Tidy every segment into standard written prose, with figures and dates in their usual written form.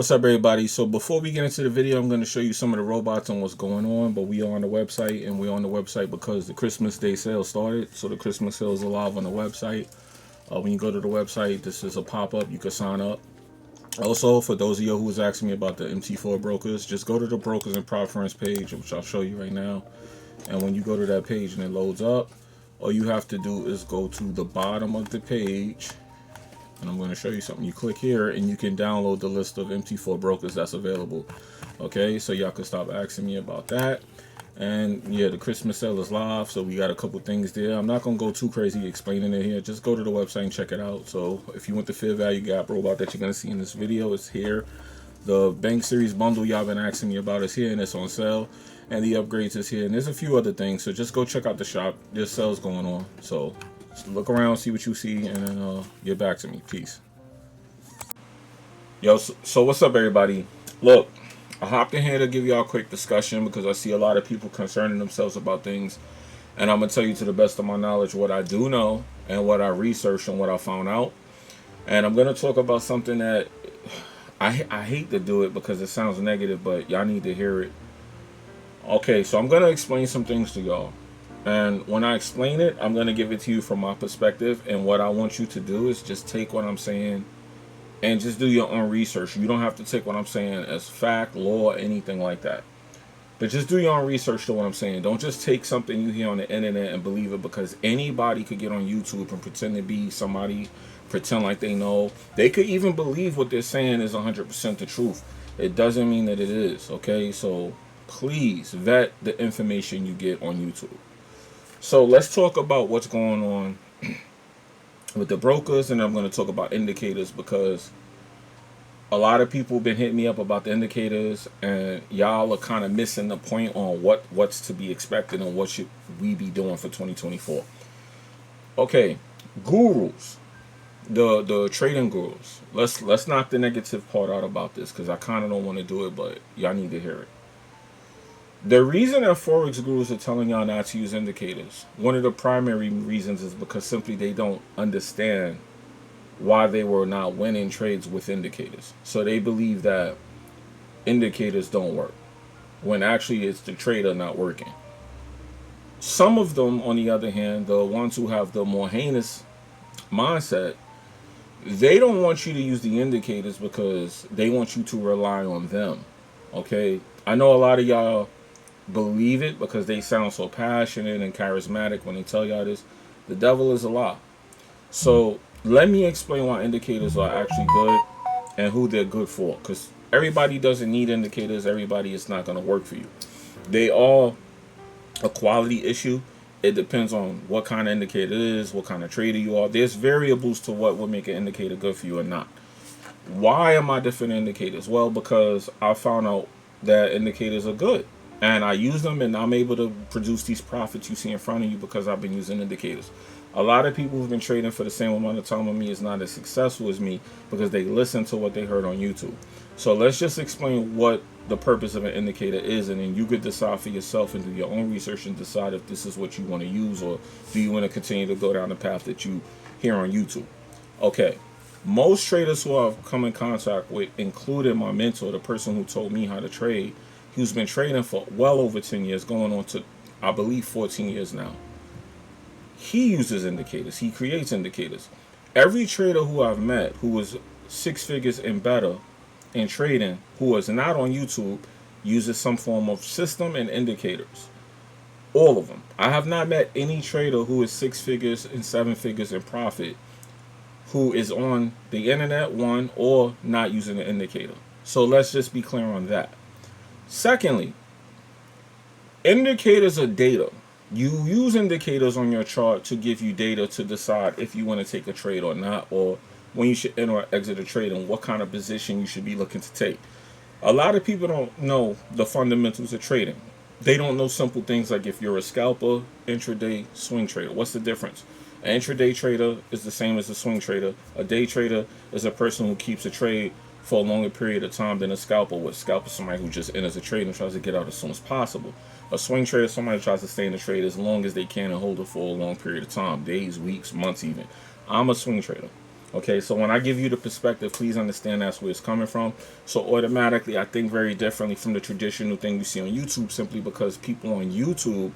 What's up, everybody? So before we get into the video, I'm going to show you some of the robots and what's going on. But we are on the website, and we're on the website because the Christmas Day sale started. So the Christmas sale is alive on the website. When you go to the website, this is a pop-up. You can sign up. Also, for those of you who was asking me about the MT4 brokers, just go to the brokers and preference page, which I'll show you right now. And when you go to that page and it loads up, all you have to do is go to the bottom of the page. And I'm going to show you something. You click here and you can download the list of MT4 brokers that's available. Okay, so y'all can stop asking me about that. And yeah, the Christmas sale is live, so we got a couple things there. I'm not going to go too crazy explaining it here. Just go to the website and check it out. So if you want the fair value gap robot that you're going to see in this video, it's here. The Bank Series bundle y'all been asking me about is here and it's on sale. And the upgrades is here. And there's a few other things, so just go check out the shop. There's sales going on. So just look around, see what you see, and then get back to me. Peace. Yo, so what's up, everybody? Look, I hopped in here to give y'all a quick discussion because I see a lot of people concerning themselves about things. And I'm going to tell you to the best of my knowledge what I do know and what I researched and what I found out. And I'm going to talk about something that I hate to do it because it sounds negative, but y'all need to hear it. Okay, so I'm going to explain some things to y'all. And when I explain it, I'm going to give it to you from my perspective. And what I want you to do is just take what I'm saying and just do your own research. You don't have to take what I'm saying as fact, law, anything like that. But just do your own research to what I'm saying. Don't just take something you hear on the internet and believe it, because anybody could get on YouTube and pretend to be somebody, pretend like they know. They could even believe what they're saying is 100% the truth. It doesn't mean that it is, okay? So please vet the information you get on YouTube. So let's talk about what's going on with the brokers, and I'm going to talk about indicators because a lot of people have been hitting me up about the indicators, and y'all are kind of missing the point on what's to be expected and what should we be doing for 2024. Okay, gurus, the trading gurus. Let's knock the negative part out about this because I kind of don't want to do it, but y'all need to hear it. The reason that Forex gurus are telling y'all not to use indicators, one of the primary reasons is because simply they don't understand why they were not winning trades with indicators. So they believe that indicators don't work, when actually it's the trader not working. Some of them, on the other hand, the ones who have the more heinous mindset, they don't want you to use the indicators because they want you to rely on them. Okay? I know a lot of y'all believe it because they sound so passionate and charismatic when they tell y'all this. The devil is a lie. So let me explain why indicators are actually good and who they're good for, because everybody doesn't need indicators. Everybody is not going to work for you. They are a quality issue. It depends on what kind of indicator it is, what kind of trader you are. There's variables to what would make an indicator good for you or not. Why am I defending indicators? Well, because I found out that indicators are good. And I use them, and I'm able to produce these profits you see in front of you because I've been using indicators. A lot of people who've been trading for the same amount of time with me is not as successful as me because they listen to what they heard on YouTube. So let's just explain what the purpose of an indicator is, and then you could decide for yourself and do your own research and decide if this is what you want to use, or do you want to continue to go down the path that you hear on YouTube. Okay, most traders who I've come in contact with, including my mentor, the person who told me how to trade, who's been trading for well over 10 years, going on to, I believe, 14 years now. He uses indicators. He creates indicators. Every trader who I've met who was six figures and better in trading, who is not on YouTube, uses some form of system and indicators. All of them. I have not met any trader who is six figures and seven figures in profit who is on the internet, one, or not using an indicator. So let's just be clear on that. Secondly, indicators are data. You use indicators on your chart to give you data to decide if you want to take a trade or not, or when you should enter or exit a trade, and what kind of position you should be looking to take. A lot of people don't know the fundamentals of trading. They don't know simple things like if you're a scalper, intraday, swing trader. What's the difference? An intraday trader is the same as a swing trader. A day trader is a person who keeps a trade for a longer period of time than a scalper would. Scalper is somebody who just enters a trade and tries to get out as soon as possible. A swing trader is somebody who tries to stay in the trade as long as they can and hold it for a long period of time, days, weeks, months even. I'm a swing trader. Okay, so when I give you the perspective, please understand that's where it's coming from. So automatically, I think very differently from the traditional thing you see on YouTube, simply because people on YouTube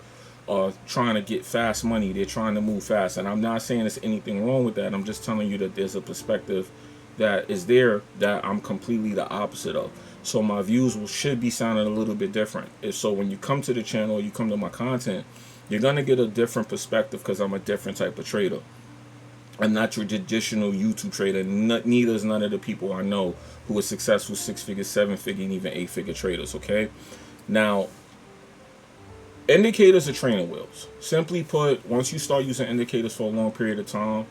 are trying to get fast money. They're trying to move fast. And I'm not saying there's anything wrong with that. I'm just telling you that there's a perspective that is there that I'm completely the opposite of. So my views should be sounding a little bit different. So when you come to the channel, you come to my content, you're going to get a different perspective because I'm a different type of trader. I'm not your traditional YouTube trader. Neither is none of the people I know who are successful 6-figure, 7-figure, and even 8-figure traders. Okay, now indicators are training wheels. Simply put, once you start using indicators for a long period of time,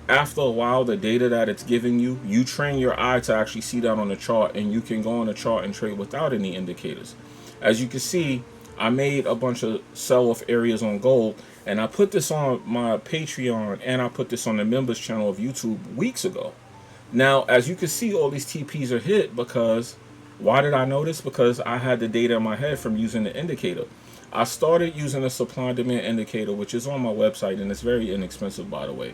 after a while, the data that it's giving you, you train your eye to actually see that on the chart, and you can go on the chart and trade without any indicators. As you can see, I made a bunch of sell-off areas on gold, and I put this on my Patreon, and I put this on the members channel of YouTube weeks ago. Now, as you can see, all these TPs are hit because, why did I notice? Because I had the data in my head from using the indicator. I started using a supply and demand indicator, which is on my website, and it's very inexpensive, by the way.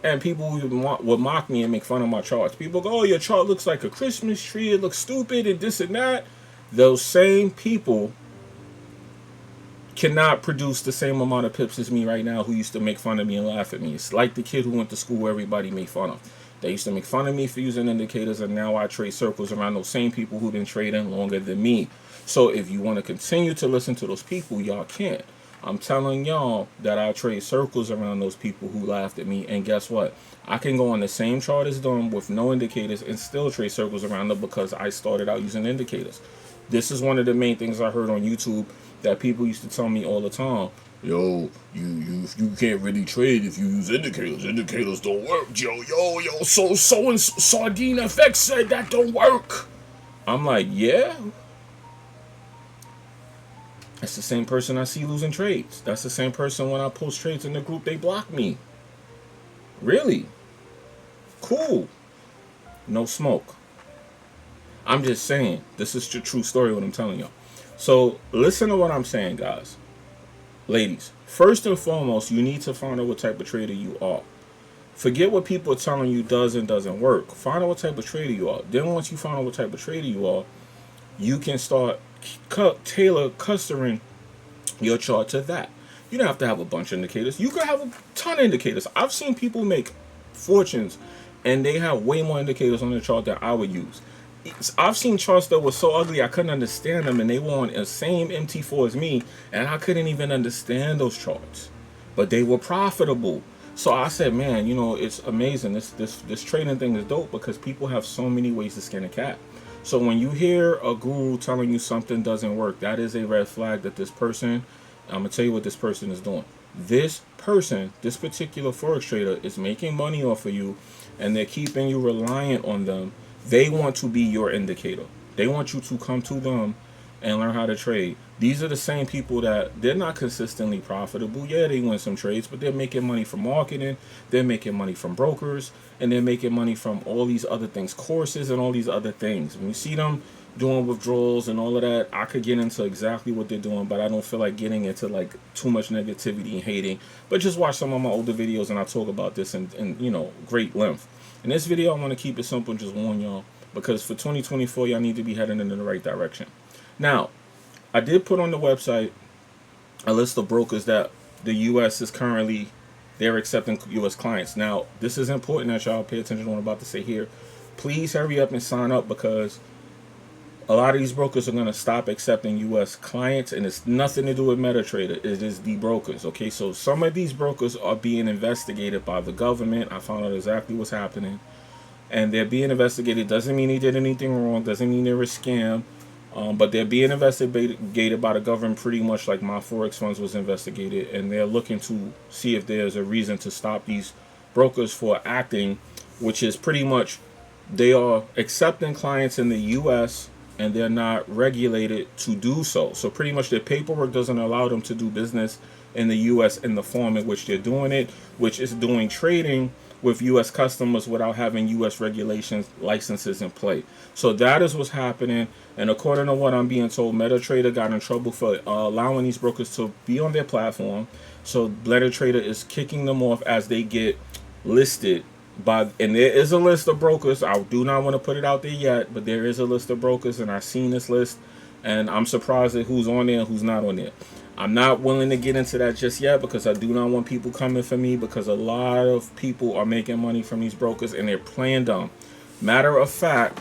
And people would mock me and make fun of my charts. People go, oh, your chart looks like a Christmas tree. It looks stupid and this and that. Those same people cannot produce the same amount of pips as me right now, who used to make fun of me and laugh at me. It's like the kid who went to school where everybody made fun of. They used to make fun of me for using indicators, and now I trade circles around those same people who've been trading longer than me. So if you want to continue to listen to those people, y'all can't. I'm telling y'all that I trade circles around those people who laughed at me, and guess what? I can go on the same chart as them with no indicators and still trade circles around them because I started out using indicators. This is one of the main things I heard on YouTube that people used to tell me all the time. Yo, you can't really trade if you use indicators. Indicators don't work, yo. So and Sardine FX said that don't work. I'm like, yeah. That's the same person I see losing trades. That's the same person when I post trades in the group, they block me. Really? Cool. No smoke. I'm just saying, this is the true story, what I'm telling y'all. So listen to what I'm saying, guys. Ladies, first and foremost, you need to find out what type of trader you are. Forget what people are telling you does and doesn't work. Find out what type of trader you are. Then once you find out what type of trader you are, you can start customering your chart to that. You don't have to have a bunch of indicators. You could have a ton of indicators. I've seen people make fortunes and they have way more indicators on their chart than I would use. I've seen charts that were so ugly I couldn't understand them, and they were on the same MT4 as me, and I couldn't even understand those charts, but they were profitable. So I said, man, you know, it's amazing. This trading thing is dope because people have so many ways to skin a cat. So when you hear a guru telling you something doesn't work, that is a red flag that this person, I'm gonna tell you what this person is doing. This person, this particular Forex trader, is making money off of you, and they're keeping you reliant on them. They want to be your indicator. They want you to come to them and learn how to trade. These are the same people that they're not consistently profitable. Yeah, they win some trades, but they're making money from marketing. They're making money from brokers, and they're making money from all these other things, courses and all these other things. When you see them doing withdrawals and all of that, I could get into exactly what they're doing, but I don't feel like getting into like too much negativity and hating. But just watch some of my older videos and I talk about this in you know, great length. In this video, I want to keep it simple and just warn y'all, because for 2024, y'all need to be heading in the right direction. Now, I did put on the website a list of brokers that the U.S. is currently, they're accepting U.S. clients. Now, this is important that y'all pay attention to what I'm about to say here. Please hurry up and sign up, because a lot of these brokers are going to stop accepting U.S. clients, and it's nothing to do with MetaTrader. It is the brokers, okay? So some of these brokers are being investigated by the government. I found out exactly what's happening, and they're being investigated. Doesn't mean they did anything wrong. Doesn't mean they're a scam, but they're being investigated by the government pretty much like my Forex funds was investigated, and they're looking to see if there's a reason to stop these brokers for acting, which is pretty much they are accepting clients in the U.S., and they're not regulated to do so. So pretty much their paperwork doesn't allow them to do business in the U.S. in the form in which they're doing it, which is doing trading with U.S. customers without having U.S. regulations, licenses in play. So that is what's happening. And according to what I'm being told, MetaTrader got in trouble for allowing these brokers to be on their platform. So MetaTrader is kicking them off as they get listed And there is a list of brokers. I do not want to put it out there yet, but there is a list of brokers, and I've seen this list, and I'm surprised at who's on there and who's not on there. I'm not willing to get into that just yet because I do not want people coming for me, because a lot of people are making money from these brokers and they're playing dumb. Matter of fact,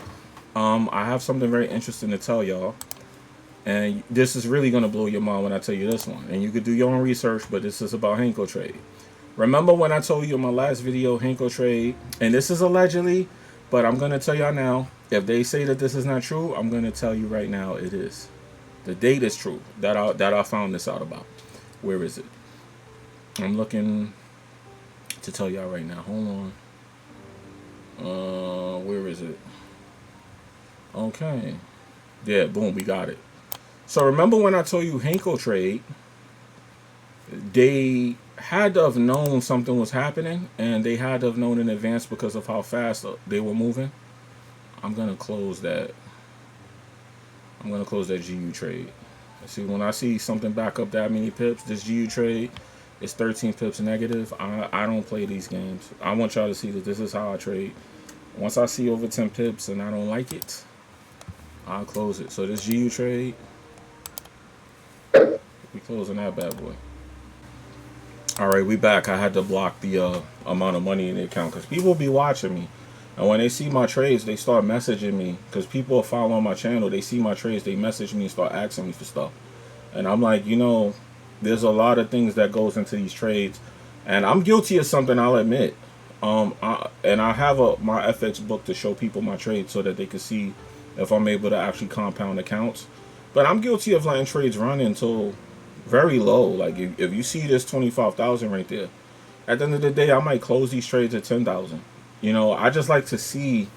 I have something very interesting to tell y'all, and this is really gonna blow your mind when I tell you this one. And you could do your own research, but this is about Henko trade. Remember when I told you in my last video, Henko trade, and this is allegedly, but I'm gonna tell y'all now. If they say that this is not true, I'm gonna tell you right now it is. The date is true that I found this out about. Where is it? I'm looking to tell y'all right now. Hold on. Where is it? Okay. Yeah, boom, we got it. So remember when I told you Henko trade, they had to have known something was happening, and they had to have known in advance because of how fast they were moving. I'm gonna close that. I'm gonna close that GU trade. See, when I see something back up that many pips, this GU trade is 13 pips negative. I don't play these games. I want y'all to see that this is how I trade. Once I see over 10 pips and I don't like it, I'll close it. So this GU trade, we closing that bad boy. All right, we back. I had to block the amount of money in the account because people be watching me. And when they see my trades, they start messaging me because people are following my channel. They see my trades, they message me and start asking me for stuff. And I'm like, there's a lot of things that goes into these trades. And I'm guilty of something, I'll admit. I have my FX book to show people my trades so that they can see if I'm able to actually compound accounts. But I'm guilty of letting trades run until very low. Like if you see this 25,000 right there, at the end of the day, I might close these trades at 10,000. I just like to see,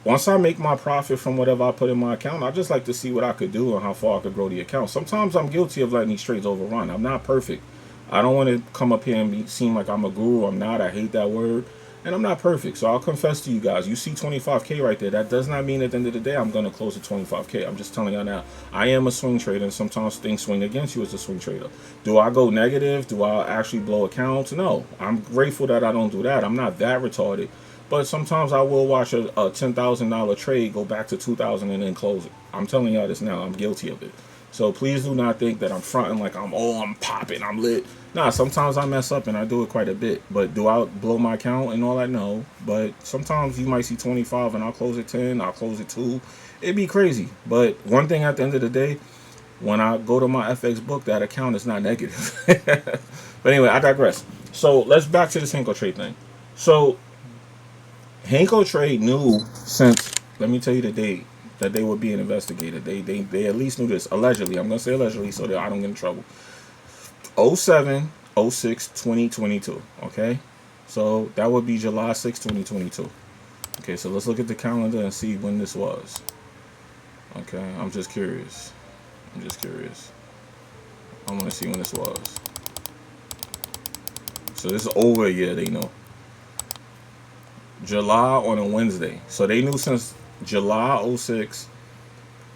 once I make my profit from whatever I put in my account, I just like to see what I could do and how far I could grow the account. Sometimes I'm guilty of letting these trades overrun. I'm not perfect. I don't want to come up here and seem like I'm a guru. I'm not. I hate that word. And I'm not perfect. So I'll confess to you guys. You see 25K right there. That does not mean at the end of the day I'm going to close at 25K. I'm just telling y'all now. I am a swing trader, and sometimes things swing against you as a swing trader. Do I go negative? Do I actually blow accounts? No. I'm grateful that I don't do that. I'm not that retarded. But sometimes I will watch a $10,000 trade go back to 2,000 and then close it. I'm telling y'all this now. I'm guilty of it. So please do not think that I'm fronting like I'm popping, I'm lit. Nah, sometimes I mess up and I do it quite a bit. But do I blow my account and all that? No. But sometimes you might see 25 and I'll close at 10, I'll close at 2. It'd be crazy. But one thing at the end of the day, when I go to my FX book, that account is not negative. But anyway, I digress. So let's back to this Henko trade thing. So Henko trade knew since, let me tell you the date that they were being investigated. They at least knew this. Allegedly. I'm going to say allegedly so that I don't get in trouble. 07, 06, 2022. Okay? So that would be July 6, 2022. Okay, so let's look at the calendar and see when this was. Okay, I'm just curious. I want to see when this was. So this is over a year, they know. July on a Wednesday. So they knew since July 06,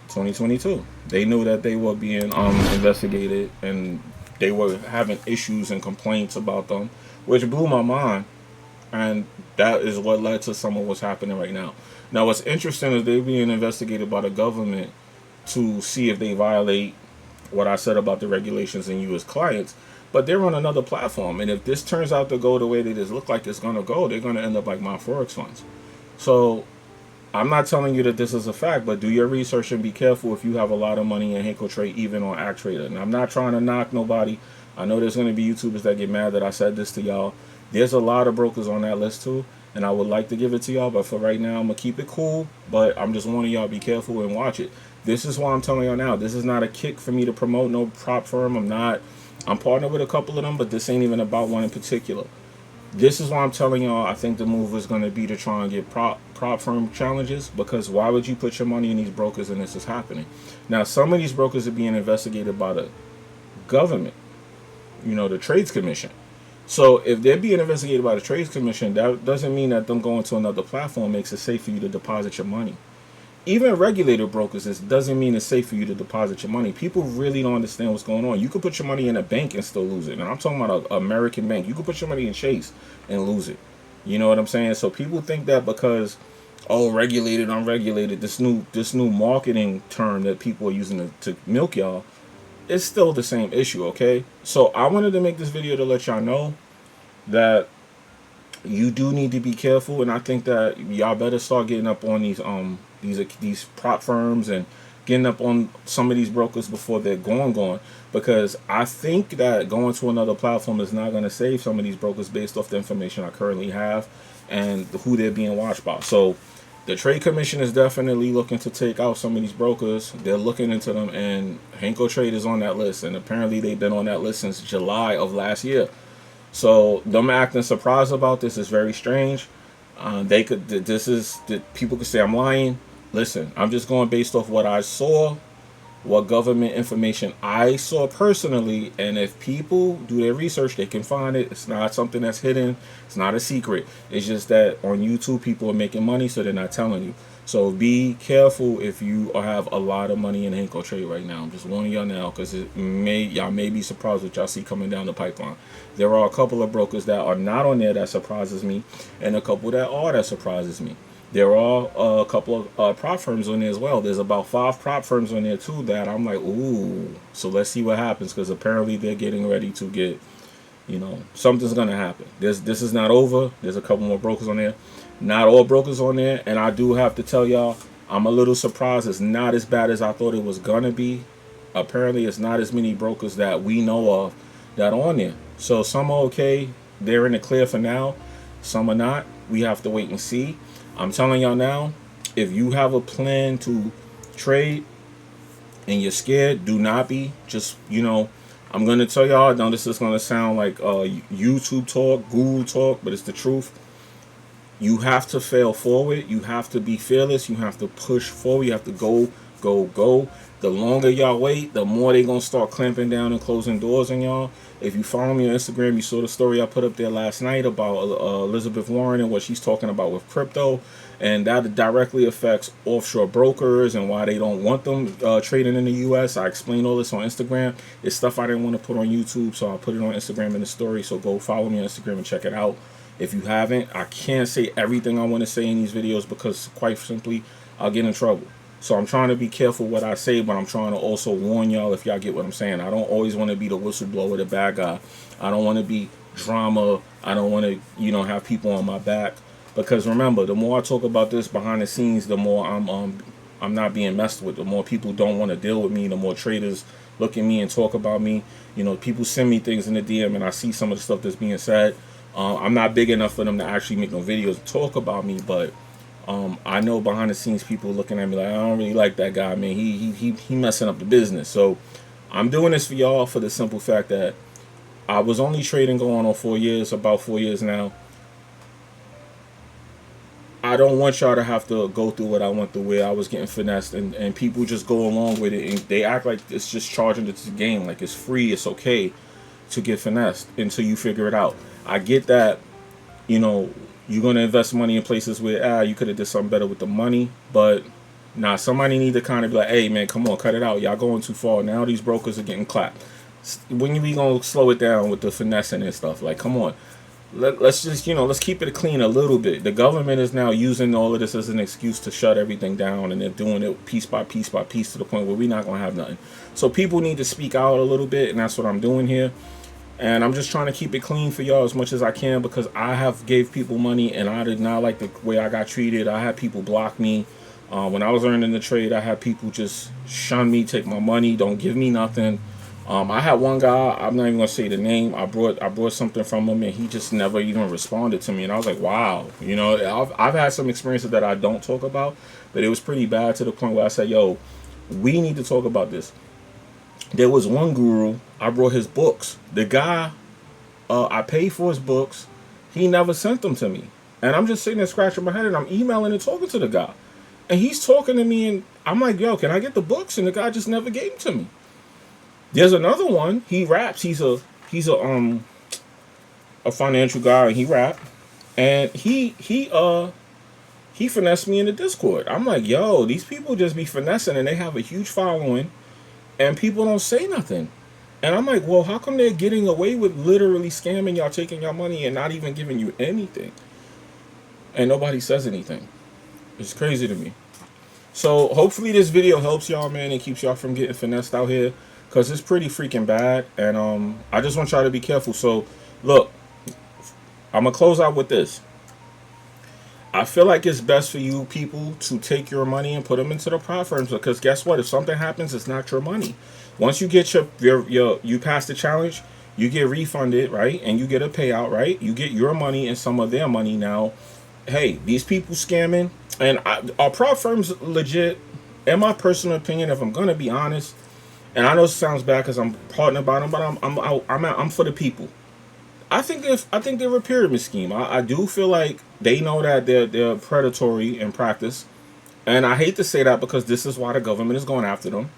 2022. They knew that they were being investigated and they were having issues and complaints about them, which blew my mind. And that is what led to some of what's happening right now. Now, what's interesting is they're being investigated by the government to see if they violate what I said about the regulations and you as clients. But they're on another platform. And if this turns out to go the way that it looks like it's going to go, they're going to end up like my Forex funds. So I'm not telling you that this is a fact, but do your research and be careful if you have a lot of money in Henko Trade, even on ActTrader. And I'm not trying to knock nobody. I know there's going to be YouTubers that get mad that I said this to y'all. There's a lot of brokers on that list too, and I would like to give it to y'all, but for right now, I'm going to keep it cool. But I'm just warning y'all, be careful and watch it. This is why I'm telling y'all now. This is not a kick for me to promote no prop firm. I'm partnered with a couple of them, but this ain't even about one in particular. This is why I'm telling y'all I think the move is going to be to try and get prop firm challenges, because why would you put your money in these brokers and this is happening? Now, some of these brokers are being investigated by the government, the Trades Commission. So if they're being investigated by the Trades Commission, that doesn't mean that them going to another platform makes it safe for you to deposit your money. Even regulated brokers, it doesn't mean it's safe for you to deposit your money. People really don't understand what's going on. You could put your money in a bank and still lose it. And I'm talking about an American bank. You could put your money in Chase and lose it. You know what I'm saying? So people think that because, oh, regulated, unregulated, this new marketing term that people are using to milk y'all, it's still the same issue. Okay, so I wanted to make this video to let y'all know that you do need to be careful, and I think that y'all better start getting up on these prop firms and getting up on some of these brokers before they're gone, because I think that going to another platform is not going to save some of these brokers based off the information I currently have and who they're being watched by. So the Trade Commission is definitely looking to take out some of these brokers. They're looking into them, and Hanko Trade is on that list, and apparently they've been on that list since July of last year. So them acting surprised about this is very strange. They could. This is. People could say I'm lying. Listen, I'm just going based off what I saw, what government information I saw personally, and if people do their research, they can find it. It's not something that's hidden. It's not a secret. It's just that on YouTube, people are making money, so they're not telling you. So be careful if you have a lot of money in Hanko Trade right now. I'm just warning y'all now, because y'all may be surprised what y'all see coming down the pipeline. There are a couple of brokers that are not on there that surprises me, and a couple that are that surprises me. There are a couple of prop firms on there as well. There's about 5 prop firms on there too that I'm like, ooh. So let's see what happens, because apparently they're getting ready to get, something's gonna happen. This is not over. There's a couple more brokers on there. Not all brokers on there, and I do have to tell y'all, I'm a little surprised. It's not as bad as I thought it was gonna be. Apparently, it's not as many brokers that we know of that are on there. So some are okay. They're in the clear for now. Some are not. We have to wait and see. I'm telling y'all now, if you have a plan to trade and you're scared, do not be. Just, I'm going to tell y'all, I know this is going to sound like YouTube talk, Google talk, but it's the truth. You have to fail forward. You have to be fearless. You have to push forward. You have to go, go, go. The longer y'all wait, the more they going to start clamping down and closing doors on y'all. If you follow me on Instagram, you saw the story I put up there last night about Elizabeth Warren and what she's talking about with crypto. And that directly affects offshore brokers and why they don't want them trading in the U.S. I explained all this on Instagram. It's stuff I didn't want to put on YouTube, so I'll put it on Instagram in the story. So go follow me on Instagram and check it out. If you haven't, I can't say everything I want to say in these videos because, quite simply, I'll get in trouble. So I'm trying to be careful what I say, but I'm trying to also warn y'all if y'all get what I'm saying. I don't always want to be the whistleblower, the bad guy. I don't want to be drama. I don't want to, have people on my back. Because remember, the more I talk about this behind the scenes, the more I'm not being messed with. The more people don't want to deal with me, the more traders look at me and talk about me. People send me things in the DM and I see some of the stuff that's being said. I'm not big enough for them to actually make no videos and talk about me, but I know behind the scenes people looking at me like, I don't really like that guy, man. He messing up the business. So I'm doing this for y'all for the simple fact that I was only trading going on 4 years, about 4 years now. I don't want y'all to have to go through what I went through, where I was getting finessed and people just go along with it and they act like it's just charging it to the game, like it's free, it's okay to get finessed until you figure it out. I get that, you're going to invest money in places where you could have did something better with the money, but somebody need to kind of be like, hey man, come on, cut it out, y'all going too far. Now these brokers are getting clapped. When we going to slow it down with the finessing and stuff? Like, come on. Let's just, let's keep it clean a little bit. The government is now using all of this as an excuse to shut everything down, and they're doing it piece by piece by piece to the point where we're not going to have nothing. So people need to speak out a little bit, and that's what I'm doing here. And I'm just trying to keep it clean for y'all as much as I can, because I have gave people money, and I did not like the way I got treated. I had people block me. When I was earning the trade, I had people just shun me, take my money, don't give me nothing. I had one guy, I'm not even gonna say the name. I brought something from him, and he just never even responded to me. And I was like, wow, I've had some experiences that I don't talk about, but it was pretty bad to the point where I said, yo, we need to talk about this. There was one guru, I brought his books. The guy, I paid for his books. He never sent them to me, and I'm just sitting there scratching my head, and I'm emailing and talking to the guy, and he's talking to me, and I'm like, yo, can I get the books? And the guy just never gave them to me. There's another one. He raps. He's a financial guy, and he rap. And he finessed me in the Discord. I'm like, yo, these people just be finessing, and they have a huge following, and people don't say nothing. And I'm like, well, how come they're getting away with literally scamming y'all, taking y'all money, and not even giving you anything? and nobody says anything. It's crazy to me. So hopefully this video helps y'all, man, and keeps y'all from getting finessed out here, cause it's pretty freaking bad. And I just want y'all to be careful. So look, I'm gonna close out with this. I feel like it's best for you people to take your money and put them into the prop firms, because guess what? If something happens, it's not your money. Once you get your you pass the challenge, you get refunded, right? And you get a payout, right? You get your money and some of their money. Now, hey, these people scamming, and are prop firms legit? In my personal opinion, if I'm gonna be honest, and I know it sounds bad because I'm talking about them, but I'm for the people. I think they're a pyramid scheme. I do feel like they know that they're predatory in practice, and I hate to say that because this is why the government is going after them.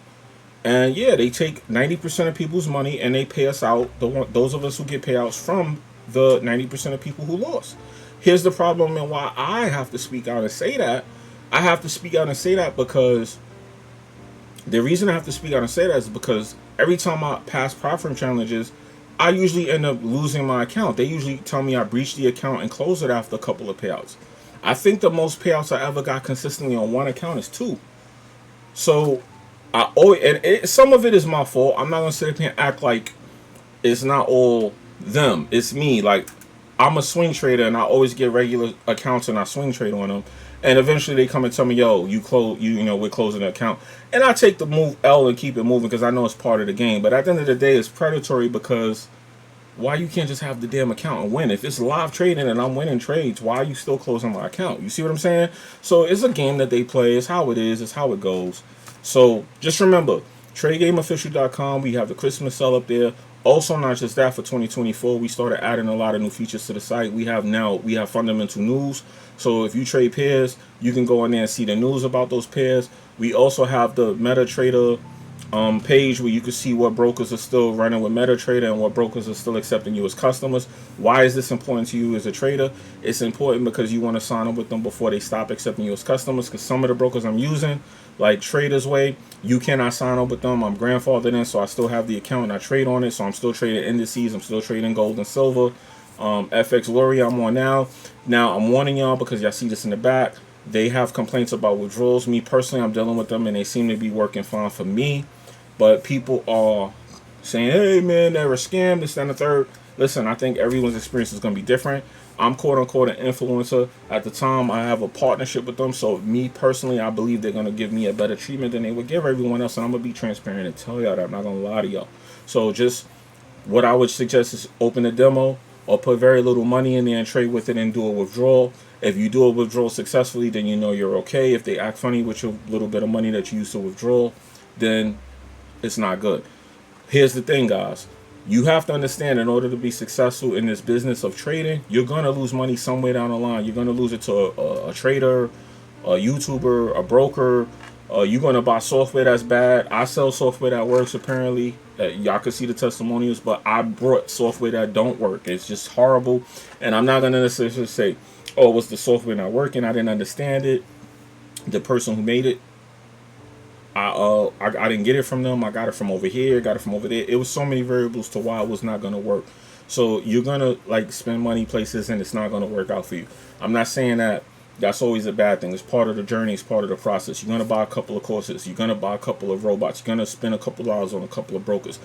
And yeah, they take 90% of people's money and they pay us out. Those of us who get payouts from the 90% of people who lost. Here's the problem, and why I have to speak out and say that. I have to speak out and say that because the reason I have to speak out and say that is because every time I pass prop firm challenges, I usually end up losing my account. They usually tell me I breached the account and close it after a couple of payouts. I think the most payouts I ever got consistently on one account is 2. So I always, some of it is my fault. I'm not gonna sit here and act like it's not all them. It's me. Like, I'm a swing trader and I always get regular accounts and I swing trade on them. And eventually they come and tell me, yo, we're closing the account. And I take the move L and keep it moving because I know it's part of the game. But at the end of the day, it's predatory because why you can't just have the damn account and win? If it's live trading and I'm winning trades, why are you still closing my account? You see what I'm saying? So it's a game that they play. It's how it is. It's how it goes. So just remember, TradeGameOfficial.com. We have the Christmas sale up there. Also, not just that, for 2024, we started adding a lot of new features to the site. We have fundamental news. So if you trade pairs, you can go in there and see the news about those pairs. We also have the MetaTrader page where you can see what brokers are still running with MetaTrader and what brokers are still accepting you as customers. Why is this important to you as a trader? It's important because you want to sign up with them before they stop accepting you as customers, because some of the brokers I'm using, like Traders Way, you cannot sign up with them. I'm grandfathered in, so I still have the account and I trade on it. So I'm still trading indices. I'm still trading gold and silver. FX Lorry I'm on now. Now I'm warning y'all because y'all see this in the back. They have complaints about withdrawals. Me personally, I'm dealing with them and they seem to be working fine for me. But people are saying, hey man, they're a scam, this, that, and the third. Listen, I think everyone's experience is going to be different. I'm quote unquote an influencer. At the time, I have a partnership with them. So me personally, I believe they're going to give me a better treatment than they would give everyone else. And I'm going to be transparent and tell y'all that. I'm not going to lie to y'all. So just what I would suggest is open a demo or put very little money in there and trade with it and do a withdrawal. If you do a withdrawal successfully, then you know you're okay. If they act funny with your little bit of money that you used to withdraw, then it's not good. Here's the thing, guys. You have to understand, in order to be successful in this business of trading, you're going to lose money somewhere down the line. You're going to lose it to a trader, a YouTuber, a broker. You're going to buy software that's bad. I sell software that works, apparently. Y'all can see the testimonials, but I brought software that don't work. It's just horrible. And I'm not going to necessarily say, oh, was the software not working? I didn't understand it. The person who made it, I didn't get it from them. I got it from over here, got it from over there. It was so many variables to why it was not going to work. So you're going to like spend money places and it's not going to work out for you. I'm not saying that that's always a bad thing. It's part of the journey. It's part of the process. You're going to buy a couple of courses. You're going to buy a couple of robots. You're going to spend a couple of dollars on a couple of brokers.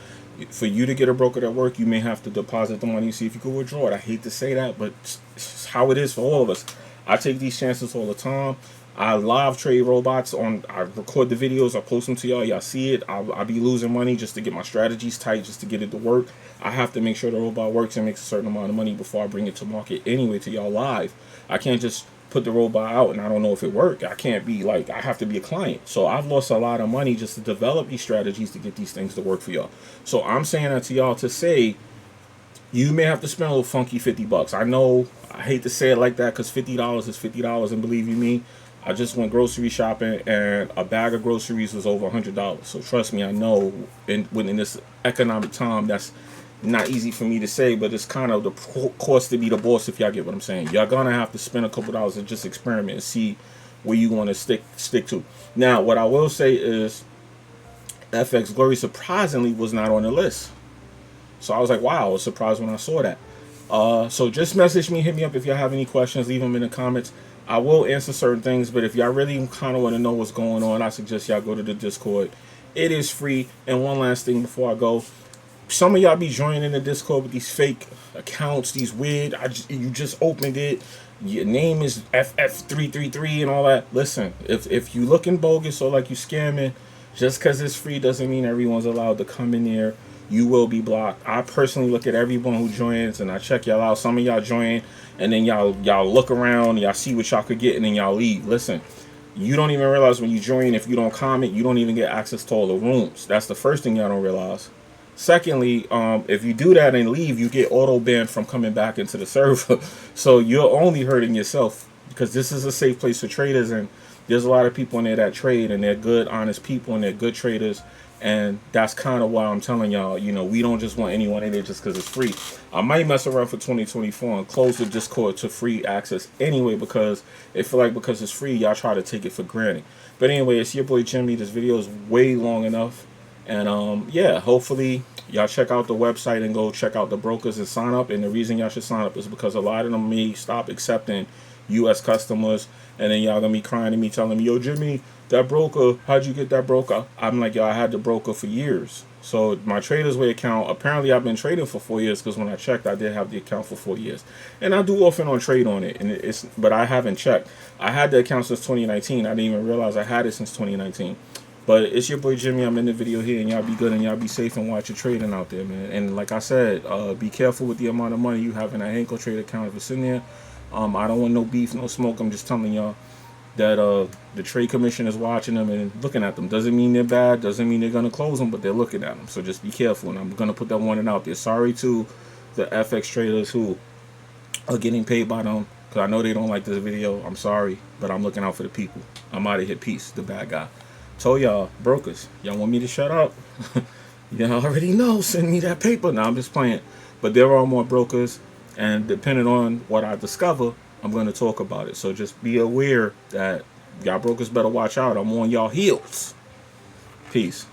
For you to get a broker that work, you may have to deposit the money and see if you can withdraw it. I hate to say that, but it's how it is for all of us. I take these chances all the time. I live trade robots I record the videos, I post them to y'all, y'all see it. I'll be losing money just to get my strategies tight, just to get it to work. I have to make sure the robot works and makes a certain amount of money before I bring it to market anyway to y'all live. I can't just put the robot out and I don't know if it worked. I can't be like, I have to be a client. So I've lost a lot of money just to develop these strategies to get these things to work for y'all. So I'm saying that to y'all to say, you may have to spend a little funky $50. I know I hate to say it like that because $50 is $50, and believe you me, I just went grocery shopping and a bag of groceries was over $100. So trust me, I know within this economic time, that's not easy for me to say, but it's kind of the cost to be the boss, if y'all get what I'm saying. Y'all gonna have to spend a couple dollars and just experiment and see where you want to stick to. Now, what I will say is FX Glory surprisingly was not on the list. So I was like, wow, I was surprised when I saw that. So just message me, hit me up if y'all have any questions, leave them in the comments. I will answer certain things, but if y'all really kind of want to know what's going on, I suggest y'all go to the Discord. It is free. And one last thing before I go, some of y'all be joining the Discord with these fake accounts, these weird. You just opened it, your name is FF333 and all that. Listen, if you looking bogus or like you scamming, just because it's free doesn't mean everyone's allowed to come in there. You will be blocked. I personally look at everyone who joins and I check y'all out. Some of y'all join and then y'all look around, y'all see what y'all could get, and then y'all leave. Listen, you don't even realize when you join, if you don't comment, you don't even get access to all the rooms. That's the first thing y'all don't realize. Secondly, if you do that and leave, you get auto banned from coming back into the server. So you're only hurting yourself, because this is a safe place for traders, and there's a lot of people in there that trade, and they're good, honest people, and they're good traders. And that's kind of why I'm telling y'all, you know, we don't just want anyone in there just because it's free. I might mess around for 2024 and close the Discord to free access anyway, because it feel like because it's free, y'all try to take it for granted. But anyway, it's your boy Jimmy. This video is way long enough. And yeah, hopefully y'all check out the website and go check out the brokers and sign up. And the reason y'all should sign up is because a lot of them may stop accepting U.S. customers, and then y'all gonna be crying to me, telling me, yo, Jimmy, that broker, how'd you get that broker? I'm like, yo, I had the broker for years. So my Traders Way account, apparently I've been trading for 4 years, because when I checked, I did have the account for 4 years. And I do often on trade on it, and but I haven't checked. I had the account since 2019. I didn't even realize I had it since 2019. But it's your boy Jimmy. I'm in the video here, and y'all be good and y'all be safe and watch your trading out there, man. And like I said, be careful with the amount of money you have in that Hanko trade account if it's in there. I don't want no beef, no smoke. I'm just telling y'all that the trade commission is watching them and looking at them. Doesn't mean they're bad, doesn't mean they're gonna close them, but they're looking at them. So just be careful. And I'm gonna put that warning out there. Sorry to the FX traders who are getting paid by them, because I know they don't like this video. I'm sorry, but I'm looking out for the people. I'm out of here. Peace. The bad guy. Told y'all, brokers, y'all want me to shut up? Y'all already know. Send me that paper. Now I'm just playing. But there are more brokers, and depending on what I discover, I'm going to talk about it. So just be aware that y'all brokers better watch out. I'm on y'all heels. Peace.